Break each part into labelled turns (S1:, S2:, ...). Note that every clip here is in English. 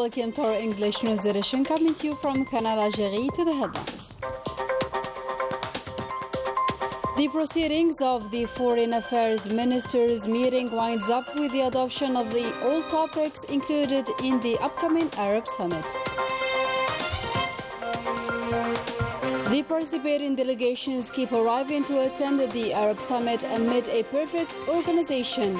S1: welcome to our English news edition coming to you from Canal, Algérie. To the headlines. The proceedings of the Foreign Affairs Ministers meeting winds up with the adoption of all topics included in the upcoming Arab Summit. The participating delegations keep arriving to attend the Arab Summit amid a perfect organization.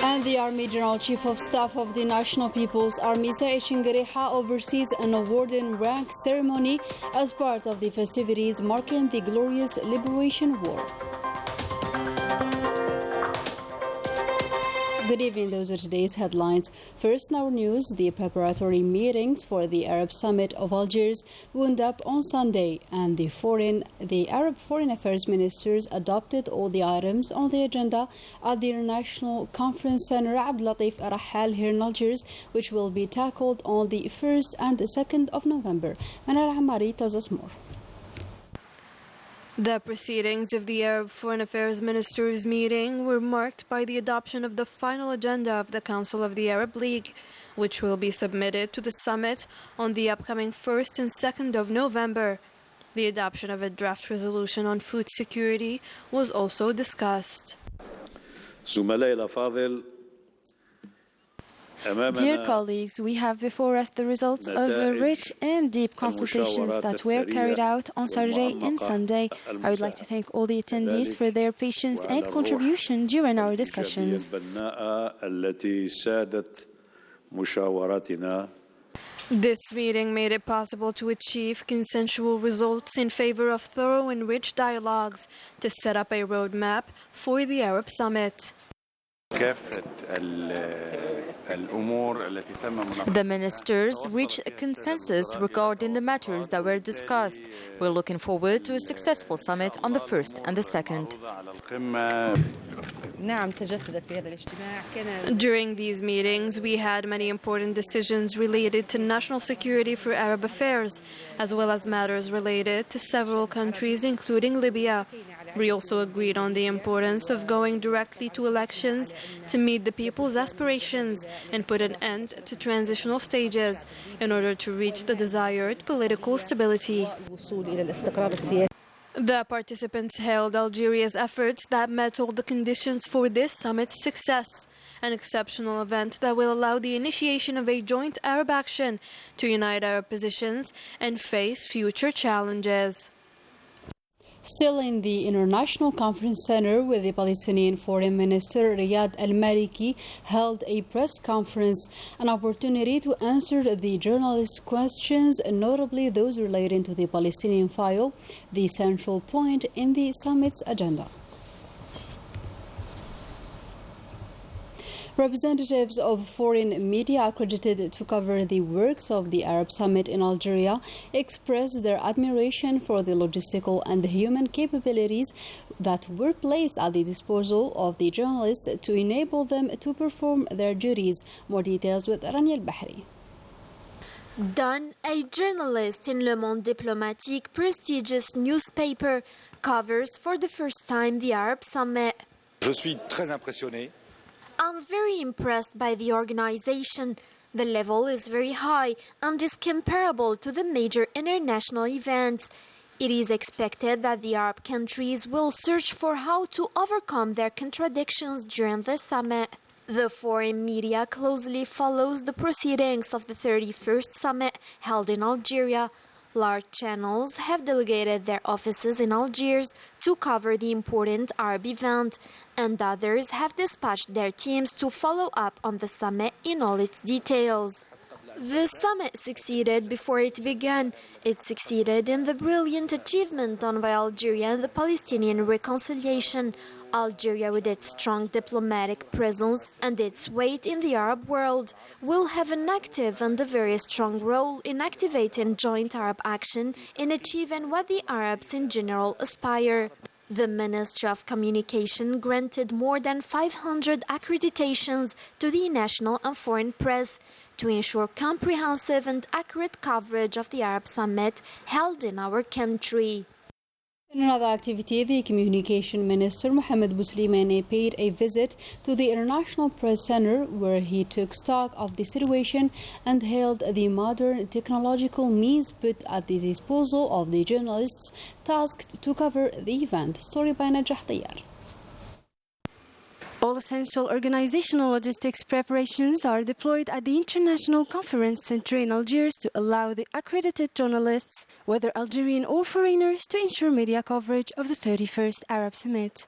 S1: And the Army General Chief of Staff of the National People's Army, Saeed Shingareha, oversees an award and rank ceremony as part of the festivities marking the glorious Liberation War. Good evening, those are today's headlines. First in our news, the preparatory meetings for the Arab Summit of Algiers wound up on Sunday, and the Arab Foreign Affairs Ministers adopted all the items on the agenda at the International Conference Center Abdelatif Rahal here in Algiers, which will be tackled on the 1st and 2nd of November. Manal Hamari tells us more.
S2: The proceedings of the Arab Foreign Affairs Ministers meeting were marked by the adoption of the final agenda of the Council of the Arab League, which will be submitted to the summit on the upcoming 1st and 2nd of November. The adoption of a draft resolution on food security was also discussed.
S3: Dear colleagues, we have before us the results of rich and deep consultations that were carried out on Saturday and Sunday. I would like to thank all the attendees for their patience and contribution during our discussions.
S2: This meeting made it possible to achieve consensual results in favor of thorough and rich dialogues to set up a roadmap for the Arab Summit.
S4: The ministers reached a consensus regarding the matters that were discussed. We're looking forward to a successful summit on the 1st and the 2nd.
S2: During these meetings, we had many important decisions related to national security for Arab affairs, as well as matters related to several countries, including Libya. We also agreed on the importance of going directly to elections to meet the people's aspirations and put an end to transitional stages in order to reach the desired political stability. The participants hailed Algeria's efforts that met all the conditions for this summit's success, an exceptional event that will allow the initiation of a joint Arab action to unite Arab positions and face future challenges.
S1: Still in the International Conference Center, with the Palestinian Foreign Minister Riyad al-Maliki held a press conference, an opportunity to answer the journalists' questions, notably those relating to the Palestinian file, the central point in the summit's agenda. Representatives of foreign media accredited to cover the works of the Arab Summit in Algeria expressed their admiration for the logistical and human capabilities that were placed at the disposal of the journalists to enable them to perform their duties. More details with Rania al-Bahri.
S5: Don, a journalist in Le Monde Diplomatique, prestigious newspaper, covers for the first time the Arab Summit.
S6: Je suis très impressionné.
S5: I'm very impressed by the organization. The level is very high and is comparable to the major international events. It is expected that the Arab countries will search for how to overcome their contradictions during the summit. The foreign media closely follows the proceedings of the 31st summit held in Algeria. Large channels have delegated their offices in Algiers to cover the important Arab event, and others have dispatched their teams to follow up on the summit in all its details. The summit succeeded before it began. It succeeded in the brilliant achievement done by Algeria in the Palestinian reconciliation. Algeria, with its strong diplomatic presence and its weight in the Arab world, will have an active and a very strong role in activating joint Arab action in achieving what the Arabs in general aspire. The Ministry of Communication granted more than 500 accreditations to the national and foreign press to ensure comprehensive and accurate coverage of the Arab Summit held in our country.
S1: In another activity, the Communication Minister Mohamed Bouslimane paid a visit to the International Press Center where he took stock of the situation and hailed the modern technological means put at the disposal of the journalists tasked to cover the event. Story by Najah Tayyar.
S3: All essential organizational logistics preparations are deployed at the International Conference Center in Algiers to allow the accredited journalists, whether Algerian or foreigners, to ensure media coverage of the 31st Arab Summit.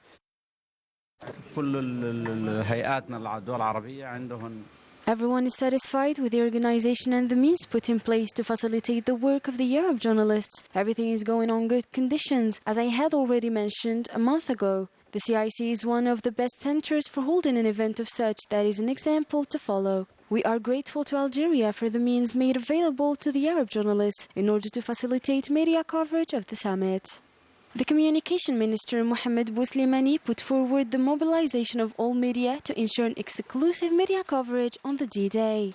S3: Everyone is satisfied with the organization and the means put in place to facilitate the work of the Arab journalists. Everything is going on good conditions, as I had already mentioned a month ago. The CIC is one of the best centers for holding an event of such that is an example to follow. We are grateful to Algeria for the means made available to the Arab journalists in order to facilitate media coverage of the summit. The Communication Minister Mohamed Bouslimane put forward the mobilization of all media to ensure an exclusive media coverage on the D-Day.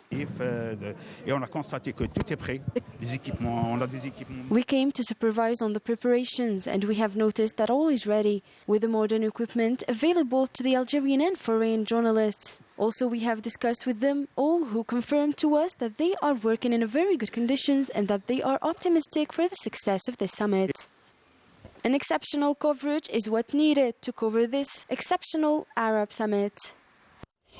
S3: We came to supervise on the preparations and we have noticed that all is ready, with the modern equipment available to the Algerian and foreign journalists. Also, we have discussed with them all who confirmed to us that they are working in very good conditions and that they are optimistic for the success of the summit. An exceptional coverage is what needed to cover this exceptional Arab summit.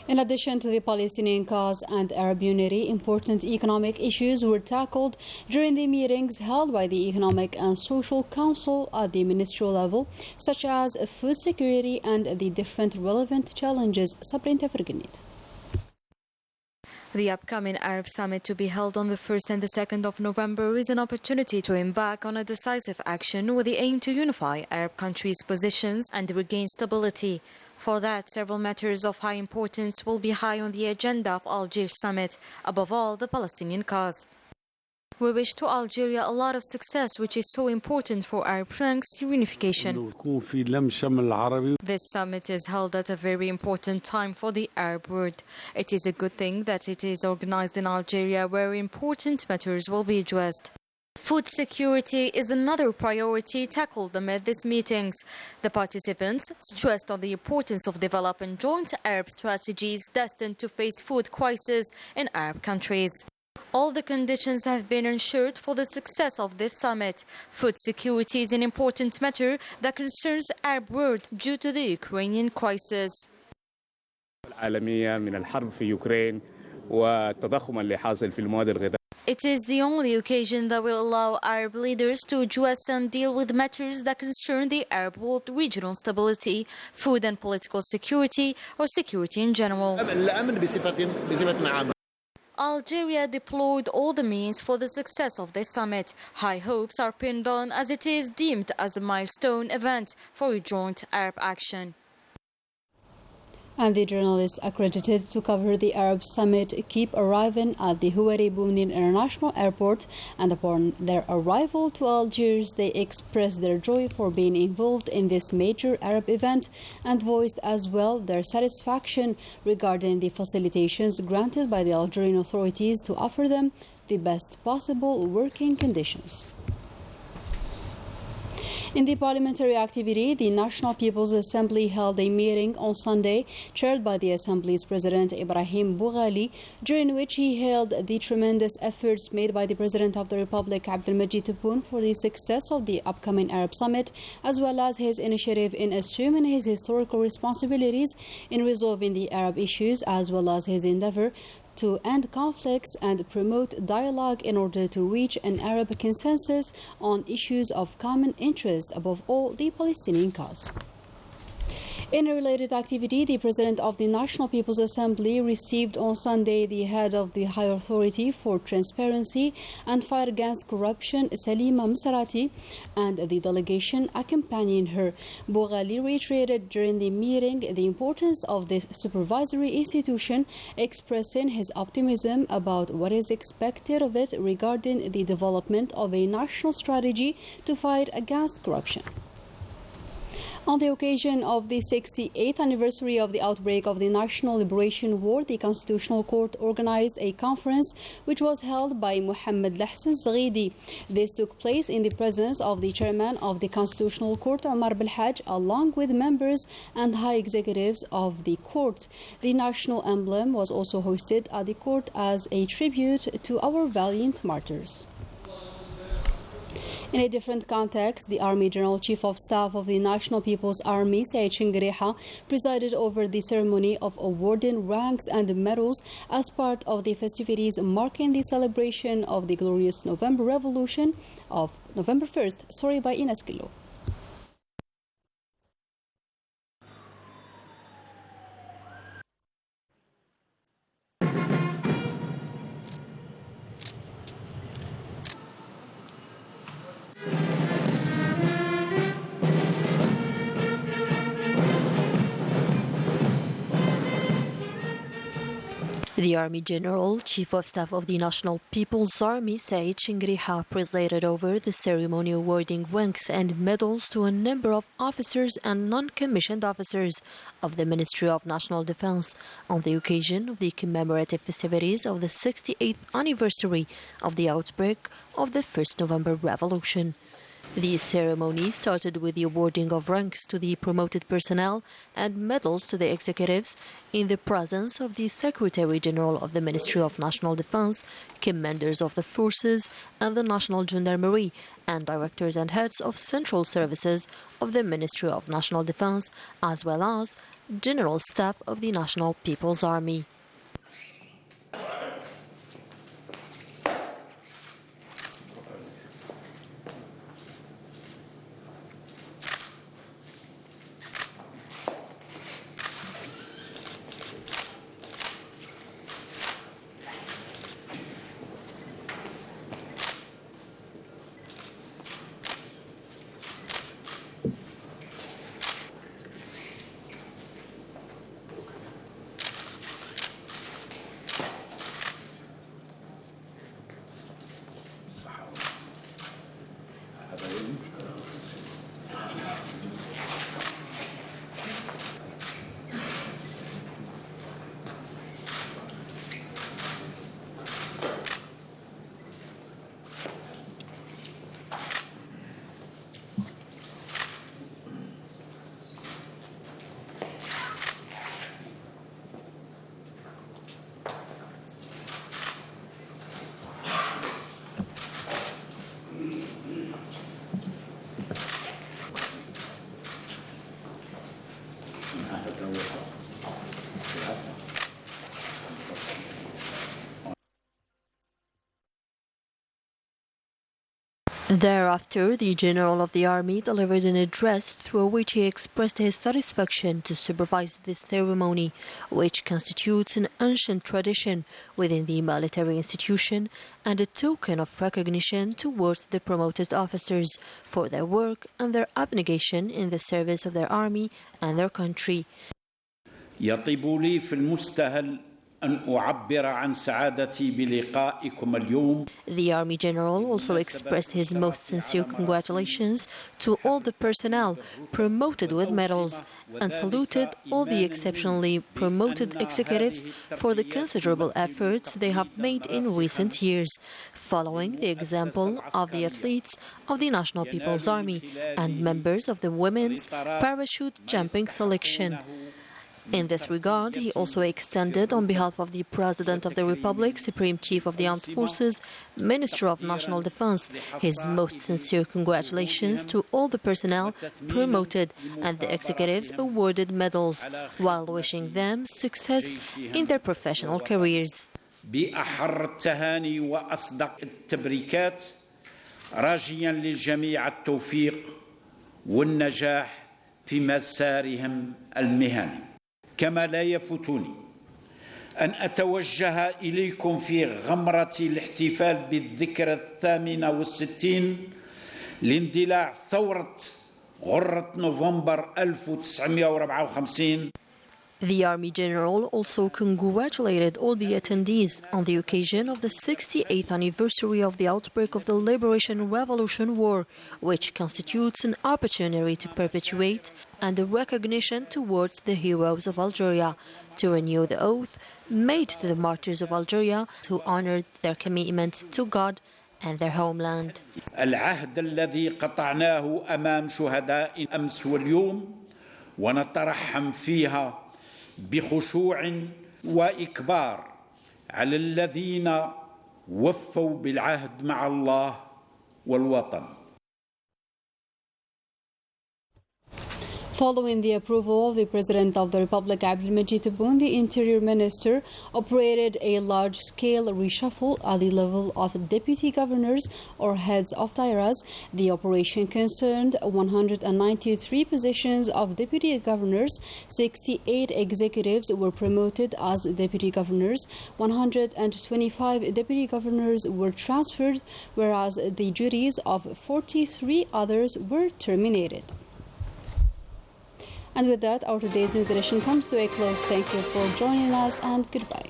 S1: In addition to the Palestinian cause and Arab unity, important economic issues were tackled during the meetings held by the Economic and Social Council at the ministerial level, such as food security and the different relevant challenges. Sabrina Ferganit.
S4: The upcoming Arab Summit to be held on the 1st and the 2nd of November is an opportunity to embark on a decisive action with the aim to unify Arab countries' positions and regain stability. For that, several matters of high importance will be high on the agenda of Algiers Summit, above all the Palestinian cause. We wish to Algeria a lot of success, which is so important for Arab ranks reunification. This summit is held at a very important time for the Arab world. It is a good thing that it is organized in Algeria, where important matters will be addressed. Food security is another priority tackled amid these meetings. The participants stressed on the importance of developing joint Arab strategies destined to face food crisis in Arab countries. All the conditions have been ensured for the success of this summit. Food security is an important matter that concerns the Arab world due to the Ukrainian crisis. It is the only occasion that will allow Arab leaders to address and deal with matters that concern the Arab world regional stability, food and political security, or security in general. Algeria deployed all the means for the success of this summit. High hopes are pinned on as it is deemed as a milestone event for a joint Arab action.
S1: And the journalists accredited to cover the Arab Summit keep arriving at the Houari Bounin International Airport, and upon their arrival to Algiers, they expressed their joy for being involved in this major Arab event and voiced as well their satisfaction regarding the facilitations granted by the Algerian authorities to offer them the best possible working conditions. In the parliamentary activity, the National People's Assembly held a meeting on Sunday, chaired by the Assembly's President Ibrahim Boughali, during which he hailed the tremendous efforts made by the President of the Republic, Abdelmajid Tebboune, for the success of the upcoming Arab Summit, as well as his initiative in assuming his historical responsibilities in resolving the Arab issues, as well as his endeavor to end conflicts and promote dialogue in order to reach an Arab consensus on issues of common interest, above all the Palestinian cause. In a related activity, the President of the National People's Assembly received on Sunday the head of the High Authority for Transparency and Fight Against Corruption, Salima Msarati, and the delegation accompanying her. Boughali reiterated during the meeting the importance of this supervisory institution, expressing his optimism about what is expected of it regarding the development of a national strategy to fight against corruption. On the occasion of the 68th anniversary of the outbreak of the National Liberation War, the Constitutional Court organized a conference which was held by Mohammed Lahsen Zaghidi. This took place in the presence of the chairman of the Constitutional Court, Omar Belhaj, along with members and high executives of the court. The national emblem was also hosted at the court as a tribute to our valiant martyrs. In a different context, the Army General Chief of Staff of the National People's Army, Saeed Shingriha, presided over the ceremony of awarding ranks and medals as part of the festivities marking the celebration of the glorious November Revolution of November 1st. By Ines Kilo.
S7: The Army General, Chief of Staff of the National People's Army, Saeed Shingriha, presided over the ceremony awarding ranks and medals to a number of officers and non-commissioned officers of the Ministry of National Defense on the occasion of the commemorative festivities of the 68th anniversary of the outbreak of the 1st November Revolution. The ceremony started with the awarding of ranks to the promoted personnel and medals to the executives in the presence of the Secretary General of the Ministry of National Defense, commanders of the forces and the National Gendarmerie, and directors and heads of central services of the Ministry of National Defense, as well as General Staff of the National People's Army. Thereafter, the General of the Army delivered an address through which he expressed his satisfaction to supervise this ceremony, which constitutes an ancient tradition within the military institution and a token of recognition towards the promoted officers for their work and their abnegation in the service of their army and their country.
S8: يطيب لي في المستهل أن أعبر عن سعادتي بلقائكم اليوم.
S7: The Army General also expressed his most sincere congratulations to all the personnel promoted with medals and saluted all the exceptionally promoted executives for the considerable efforts they have made in recent years, following the example of the athletes of the National People's Army and members of the women's parachute jumping selection. In this regard, he also extended, on behalf of the President of the Republic, Supreme Chief of the Armed Forces, Minister of National Defense, his most sincere congratulations to all the personnel promoted and the executives awarded medals, while wishing them success in their professional careers.
S8: بأحر التهاني وأصدق التبريكات راجيا للجميع التوفيق والنجاح في مسارهم المهني. كما لا يفوتني أن أتوجه إليكم في غمرة الاحتفال بالذكرى 68 لاندلاع ثورة غرة نوفمبر 1954.
S7: The Army General also congratulated all the attendees on the occasion of the 68th anniversary of the outbreak of the Liberation Revolution War, which constitutes an opportunity to perpetuate and a recognition towards the heroes of Algeria, to renew the oath made to the martyrs of Algeria who honored their commitment to God and their homeland.
S8: العهد الذي قطعناه أمام شهداء أمس واليوم ونترحم فيها بخشوع وإكبار على الذين وفوا بالعهد مع الله والوطن.
S1: Following the approval of the President of the Republic, Abdelmajid Tebboune, the Interior Minister operated a large-scale reshuffle at the level of deputy governors or heads of dairas. The operation concerned 193 positions of deputy governors. 68 executives were promoted as deputy governors. 125 deputy governors were transferred, whereas the duties of 43 others were terminated. And with that, our today's news edition comes to a close. Thank you for joining us, and goodbye.